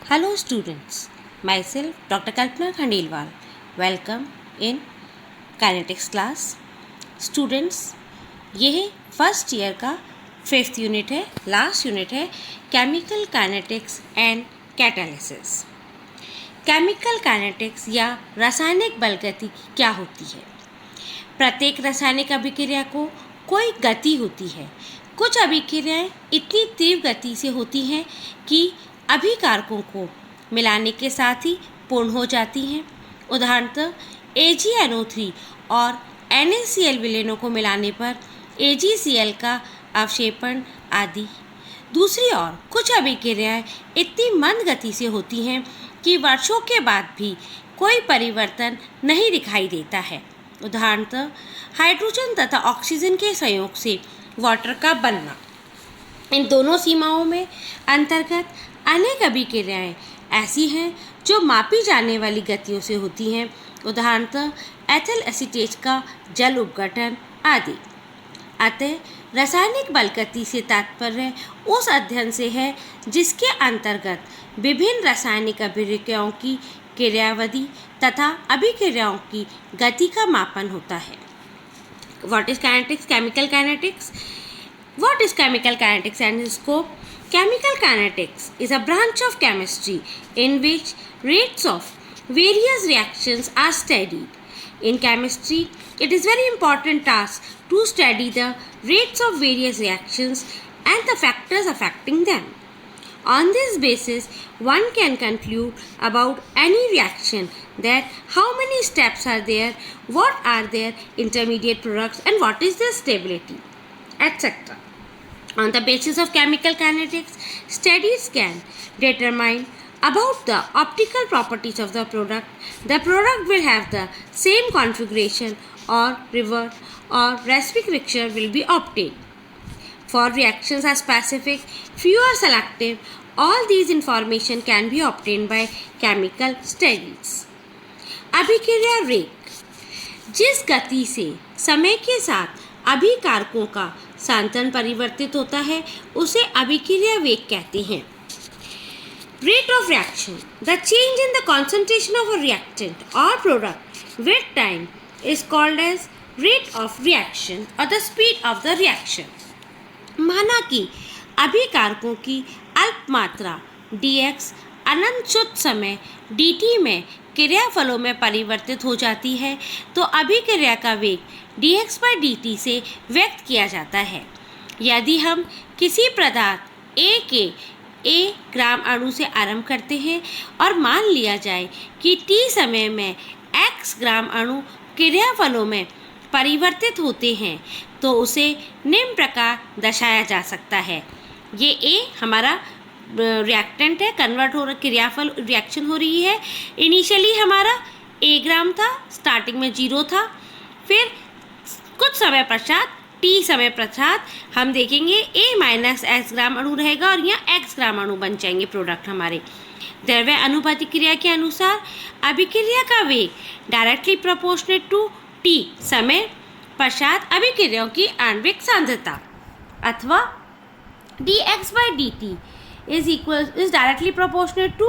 Hello students, myself Dr. Kalpana Khandelwal. Welcome in kinetics class. Students, यह first year का 5th unit है, last unit है chemical kinetics and catalysis. Chemical kinetics या रासायनिक बलगति क्या होती है? प्रत्येक रासायनिक अभिक्रिया को कोई गति होती है। कुछ अभिक्रियाएं इतनी तीव्र गति से होती हैं कि अभिकारकों को मिलाने के साथ ही पूर्ण हो जाती हैं। उदाहरणतः AgNO3 और NaCl विलेनों को मिलाने पर AgCl का अवक्षेपण आदि। दूसरी ओर कुछ अभिक्रियाएं इतनी मंद गति से होती हैं कि वर्षों के बाद भी कोई परिवर्तन नहीं दिखाई देता है। उदाहरणतः हाइड्रोजन तथा ऑक्सीजन के संयोग से वाटर का बनना। इन दोनों सीमाओं में अंतर्गत अनेक अभिक्रियाएं ऐसी हैं जो मापी जाने वाली गतियों से होती हैं। उदाहरणतः एथिल एसीटेट का जल उपघटन आदि। अतः रासायनिक बलगति से तात्पर्य उस अध्ययन से है जिसके अंतर्गत विभिन्न रासायनिक अभिक्रियाओं की क्रियाविधि तथा अभिक्रियाओं की गति का मापन होता है। What is kinetics? Chemical kinetics. What is chemical kinetics and its scope? Chemical kinetics is a branch of chemistry in which rates of various reactions are studied. In chemistry, it is very important task to study the rates of various reactions and the factors affecting them. On this basis, one can conclude about any reaction that how many steps are there, what are their intermediate products and what is their stability, etc. On the basis of chemical kinetics, studies can determine about the optical properties of the product. The product will have the same configuration or revert or reciprocal mixture will be obtained. For reactions are specific, few are selective. All these information can be obtained by chemical studies. अभिक्रिया वेग, जिस गति से समय के साथ अभिकारकों का सांतन परिवर्तित होता है उसे अभिक्रिया वेग कहते हैं। Rate of reaction, the change in the concentration of a reactant or product with time is called as rate of reaction or the speed of the reaction. माना कि अभिकारकों की अल्प मात्रा dx अनंत समय dt में क्रियाफलों में परिवर्तित हो जाती है तो अभिक्रिया का वेग dx/dt से व्यक्त किया जाता है। यदि हम किसी पदार्थ A के A ग्राम अणु से आरंभ करते हैं और मान लिया जाए कि t समय में x ग्राम अणु क्रियाफलों में परिवर्तित होते हैं तो उसे निम्न प्रकार दर्शाया जा सकता है। ये A हमारा रिएक्टेंट है, कन्वर्ट हो रहा, क्रियाफल रिएक्शन हो रही है। इनिशियली हमारा A ग्राम था, स्टार्टिंग में 0 था, फिर कुछ समय पश्चात t समय पश्चात हम देखेंगे A - x ग्राम अणु रहेगा और यहाँ x ग्राम अणु बन जाएंगे प्रोडक्ट हमारे। द्रव्य अनुपातिक क्रिया के अनुसार अभिक्रिया का वेग डायरेक्टली प्रोपोर्शनेट टू t समय पश्चात अभिक्रियाओं की आणविक सांद्रता अथवा dx/dt is directly proportional to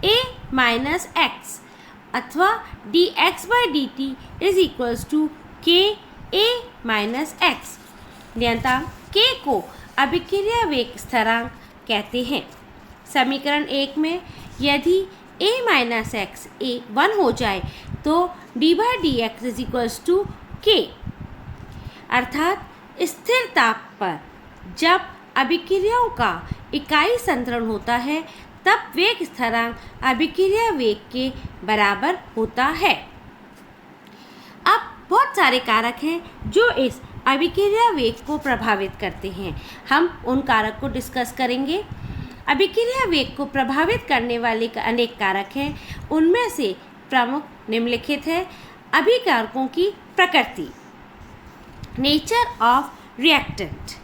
A minus x अथवा dx/dt is equals to k A minus x। नियतांक k को अभिक्रिया वेग स्थिरांक कहते हैं। समीकरण 1 में यदि A minus x A 1 हो जाए तो d/dx is equals to k, अर्थात स्थिर ताप पर जब अभिक्रियाओं का इकाई संतरण होता है तब वेग स्थिरांक अभिक्रिया वेग के बराबर होता है। अब बहुत सारे कारक हैं जो इस अभिक्रिया वेग को प्रभावित करते हैं। हम उन कारक को डिस्कस करेंगे। अभिक्रिया वेग को प्रभावित करने वाले अनेक कारक हैं। उनमें से प्रमुख निम्नलिखित है। अभिकारकों की प्रकृति, नेचर ऑफ रिएक्टेंट।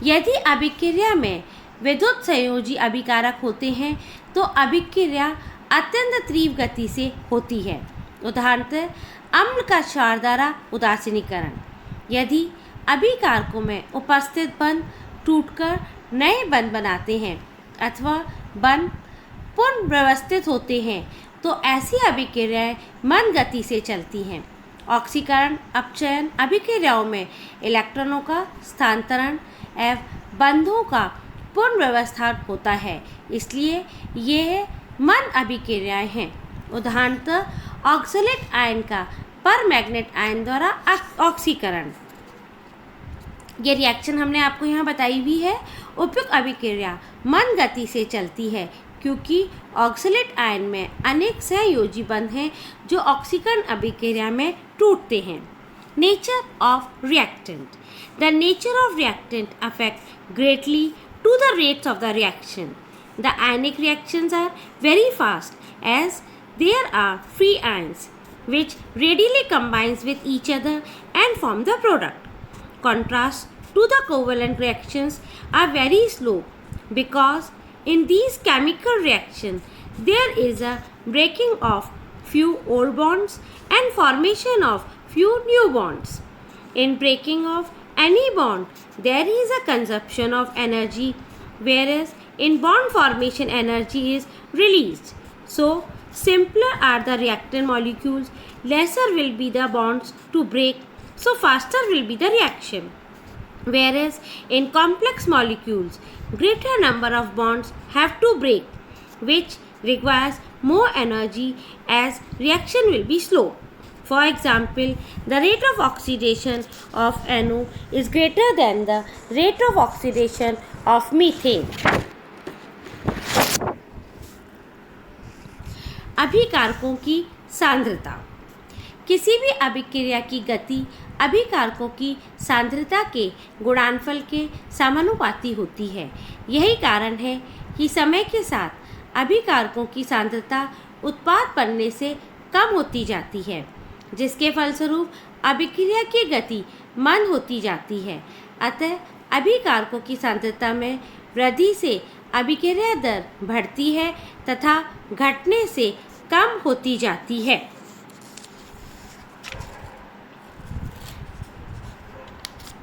यदि अभिक्रिया में विद्युत संयोजी अभिकारक होते हैं तो अभिक्रिया अत्यंत तीव्र गति से होती है। उदाहरणतः अम्ल का क्षार द्वारा उदासीनीकरण। यदि अभिकारकों में उपस्थित बंध टूटकर नए बंध बनाते हैं अथवा बंध पुनर्व्यवस्थित होते हैं तो ऐसी अभिक्रियाएं मंद गति से चलती हैं। ऑक्सीकरण अपचयन अभिक्रियाओं में इलेक्ट्रॉनों का स्थानांतरण एवं बंधों का पुनर्व्यवस्थान होता है, इसलिए ये मंद अभिक्रियाएं हैं। उदाहरणतः ऑक्सलेट आयन का परमैग्नेट आयन द्वारा ऑक्सीकरण। ये रिएक्शन हमने आपको यहाँ बताई भी है। उपयुक्त अभिक्रिया मंद गति से चलती है क्योंकि ऑक्सलेट आयन में अनेक सहयोजी बंध हैं जो ऑक्सीकरण अभिक्रिया में टूटते हैं। Nature of reactant. The nature of reactant affect greatly to the rates of the reaction. The ionic reactions are very fast as there are free ions which readily combines with each other and form the product. Contrast to the covalent reactions are very slow because in these chemical reactions there is a breaking of few old bonds and formation of few new bonds. In breaking of any bond there is a consumption of energy, whereas in bond formation energy is released. So simpler are the reactant molecules, lesser will be the bonds to break, so faster will be the reaction. Whereas in complex molecules, greater number of bonds have to break, which requires more energy as reaction will be slow. For example, the rate of oxidation of NO is greater than the rate of oxidation of methane. अभिकारकों की सांद्रता। किसी भी अभिक्रिया की गति अभिकारकों की सांद्रता के गुणनफल के समानुपाती होती है। यही कारण है कि समय के साथ अभिकारकों की सांद्रता उत्पाद बनने से कम होती जाती है, जिसके फलस्वरूप अभिक्रिया की गति मंद होती जाती है। अतः अभिकारकों की सांद्रता में वृद्धि से अभिक्रिया दर बढ़ती है तथा घटने से कम होती जाती है।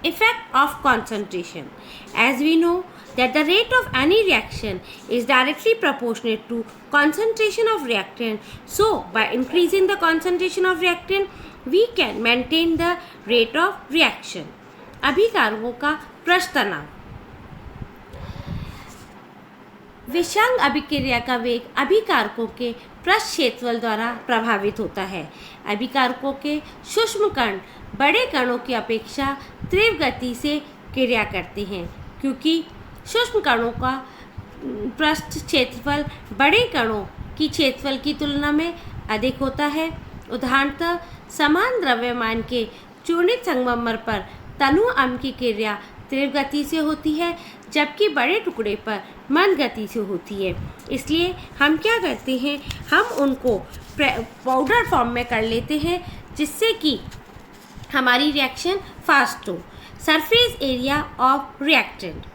Effect of concentration. As we know that the rate of any reaction is directly proportionate to concentration of reactant, so by increasing the concentration of reactant we can maintain the rate of reaction. अभिकारकों का प्रस्तनाव। विषांग अभिक्रिया का वेग अभिकारकों के पृष्ठ क्षेत्रफल द्वारा प्रभावित होता है। अभिकारकों के सूक्ष्म कण बड़े कणों की अपेक्षा तीव्र गति से क्रिया करते हैं, क्योंकि सूक्ष्म कणों का पृष्ठ क्षेत्रफल बड़े कणों की क्षेत्रफल की तुलना में अधिक होता है। उदाहरणतः समान द्रव्यमान के चूर्णित संगमरमर पर तनु अम्ल की क्रिया तीव्र गति से होती है, जबकि बड़े टुकड़े पर मंद गति से होती है। इसलिए हम क्या करते हैं, हम उनको पाउडर फॉर्म में कर लेते हैं जिससे कि हमारी रिएक्शन फास्ट हो। Surface area of reactant.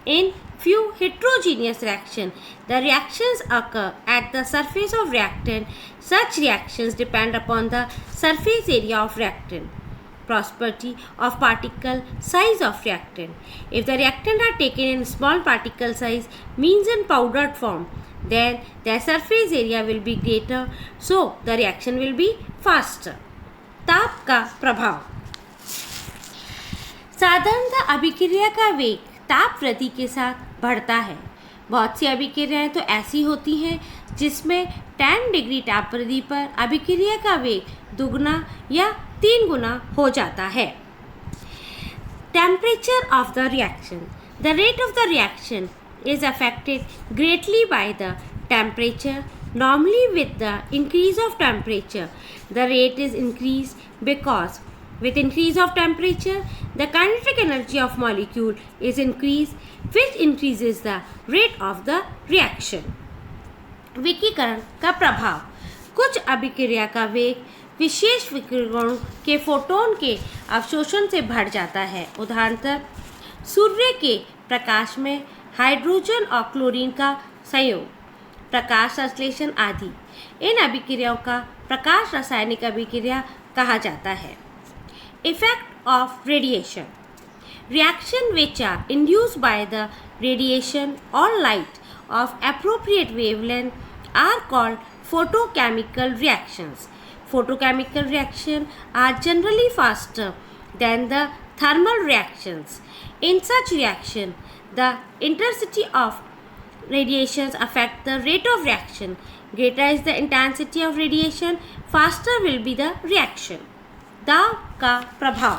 In few heterogeneous reactions, the reactions occur at the surface of reactant. Such reactions depend upon the surface area of reactant. Property of particle size of reactant. If the reactant are taken in small particle size, means in powdered form, then their surface area will be greater, so the reaction will be faster. ताप का प्रभाव। साधारणतः अभिक्रिया का वेग ताप वृद्धि के साथ बढ़ता है। बहुत सी अभिक्रियाएं तो ऐसी होती हैं जिसमें 10 डिग्री ताप वृद्धि पर अभिक्रिया का वेग दुगना या 3 गुना हो जाता है। Temperature of the reaction. The rate of the reaction is affected greatly by the temperature. Normally with the increase of temperature, the rate is increased because with increase of temperature, the kinetic energy of molecule is increased, which increases the rate of the reaction. विकिरण का प्रभाव। कुछ अभिक्रिया का वेग विशेष विकिरणों के photon के अवशोषण से बढ़ जाता है। उदाहरणतः सूर्य के प्रकाश में हाइड्रोजन और क्लोरीन का संयोग, प्रकाश संश्लेषण आदि। इन अभिक्रियाओं का प्रकाश रासायनिक अभिक्रिया कहा जाता है। Effect of radiation. Reaction which are induced by the radiation और light of appropriate wavelength are called photochemical reactions. Photochemical reactions are generally faster than the thermal reactions. In such reaction, the intensity of radiations affect the rate of reaction. Greater is the intensity of radiation, faster will be the reaction. दाब का प्रभाव.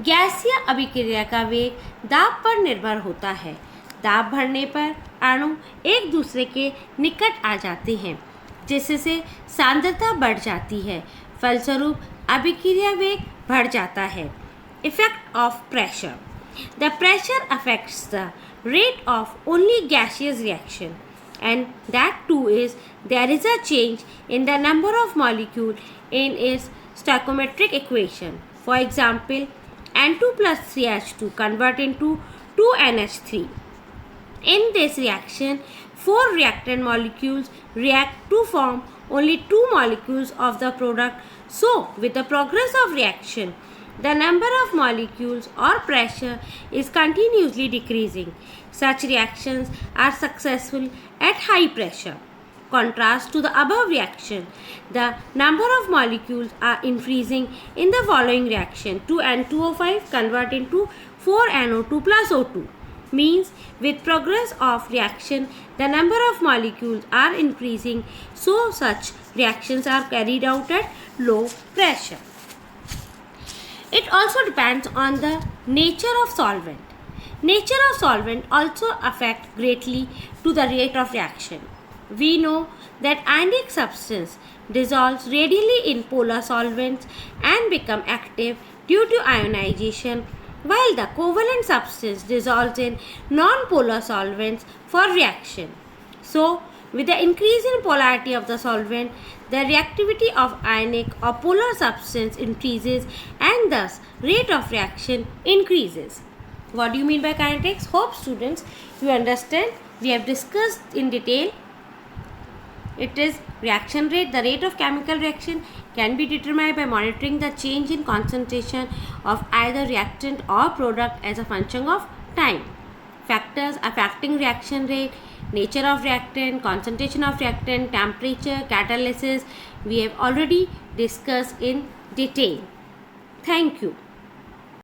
गैसीय अभिक्रिया का वेग दाब पर निर्भर होता है. दाब बढ़ने पर अणु एक दूसरे के निकट आ जाते हैं, जिससे सांद्रता बढ़ जाती है. फलस्वरूप अभिक्रिया वेग बढ़ जाता है. Effect of pressure. The pressure affects the rate of only gaseous reaction, and that too is there is a change in the number of molecule in its stoichiometric equation. For example, N2 plus 3H2 convert into 2NH3. In this reaction, 4 reactant molecules react to form only 2 molecules of the product. So, with the progress of reaction, the number of molecules or pressure is continuously decreasing. Such reactions are successful at high pressure. Contrast to the above reaction, the number of molecules are increasing in the following reaction. 2N2O5 convert into 4NO2 plus O2. Means with progress of reaction, the number of molecules are increasing, so such reactions are carried out at low pressure. It also depends on the nature of solvent. Nature of solvent also affect greatly to the rate of reaction. We know that ionic substance dissolves readily in polar solvents and become active due to ionization, while the covalent substance dissolves in non-polar solvents for reaction. So, with the increase in polarity of the solvent, the reactivity of ionic or polar substance increases and thus rate of reaction increases. What do you mean by kinetics? Hope students you understand. We have discussed in detail. It is reaction rate. The rate of chemical reaction can be determined by monitoring the change in concentration of either reactant or product as a function of time. Factors affecting reaction rate: nature of reactant, concentration of reactant, temperature, catalysis, we have already discussed in detail. Thank you.